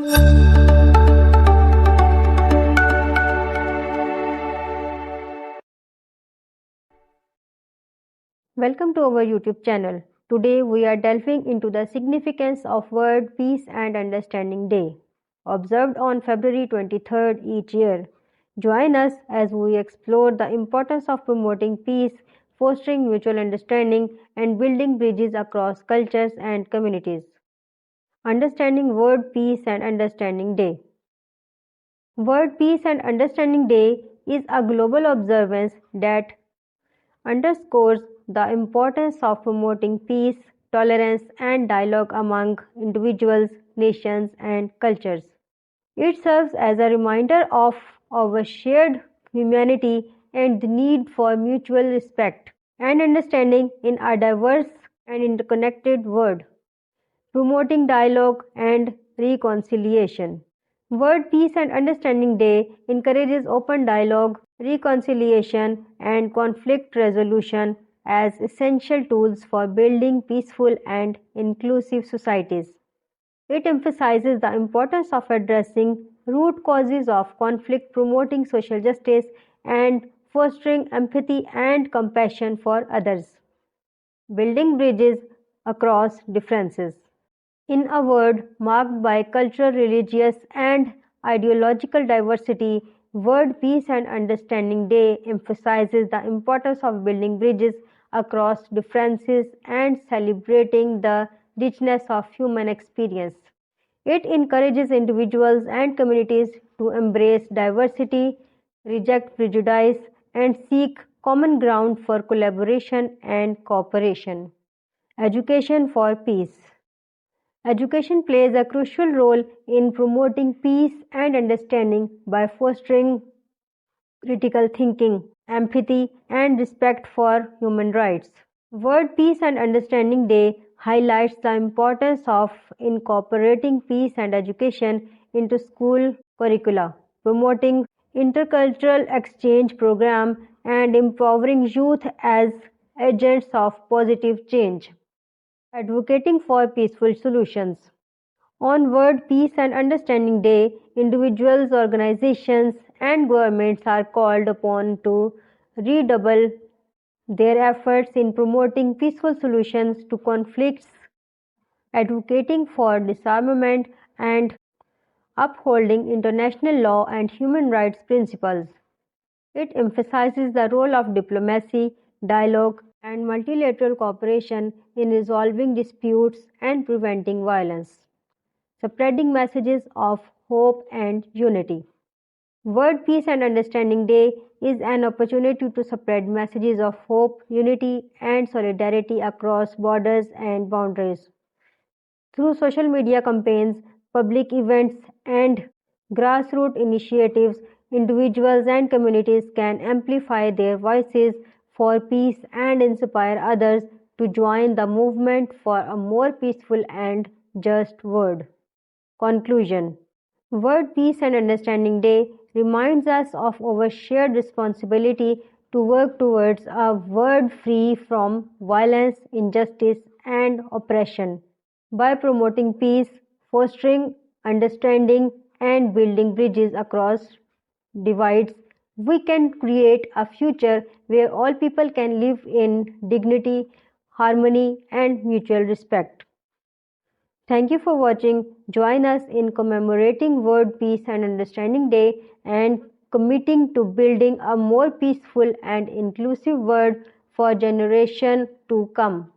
Welcome to our YouTube channel. Today we are delving into the significance of World Peace and Understanding Day, observed on February 23rd each year. Join us as we explore the importance of promoting peace, fostering mutual understanding, and building bridges across cultures and communities. Understanding World Peace and Understanding Day. World Peace and Understanding Day is a global observance that underscores the importance of promoting peace, tolerance, and dialogue among individuals, nations, and cultures. It serves as a reminder of our shared humanity and the need for mutual respect and understanding in a diverse and interconnected world, promoting dialogue and reconciliation. World Peace and Understanding Day encourages open dialogue, reconciliation, and conflict resolution as essential tools for building peaceful and inclusive societies. It emphasizes the importance of addressing root causes of conflict, promoting social justice, and fostering empathy and compassion for others. Building bridges across differences. In a world marked by cultural, religious, and ideological diversity, World Peace and Understanding Day emphasizes the importance of building bridges across differences and celebrating the richness of human experience. It encourages individuals and communities to embrace diversity, reject prejudice, and seek common ground for collaboration and cooperation. Education for peace. Education plays a crucial role in promoting peace and understanding by fostering critical thinking, empathy, and respect for human rights. World Peace and Understanding Day highlights the importance of incorporating peace and education into school curricula, promoting intercultural exchange programs, and empowering youth as agents of positive change. Advocating for peaceful solutions. On World Peace and Understanding Day, individuals, organizations, and governments are called upon to redouble their efforts in promoting peaceful solutions to conflicts, advocating for disarmament, and upholding international law and human rights principles. It emphasizes the role of diplomacy, dialogue, and multilateral cooperation in resolving disputes and preventing violence, spreading messages of hope and unity. World Peace and Understanding Day is an opportunity to spread messages of hope, unity, and solidarity across borders and boundaries. Through social media campaigns, public events, and grassroots initiatives, individuals and communities can amplify their voices for peace and inspire others to join the movement for a more peaceful and just world. Conclusion. World Peace and Understanding Day reminds us of our shared responsibility to work towards a world free from violence, injustice, and oppression. By promoting peace, fostering understanding, and building bridges across divides, we can create a future where all people can live in dignity, harmony, and mutual respect. Thank you for watching. Join us in commemorating World Peace and Understanding Day and committing to building a more peaceful and inclusive world for generations to come.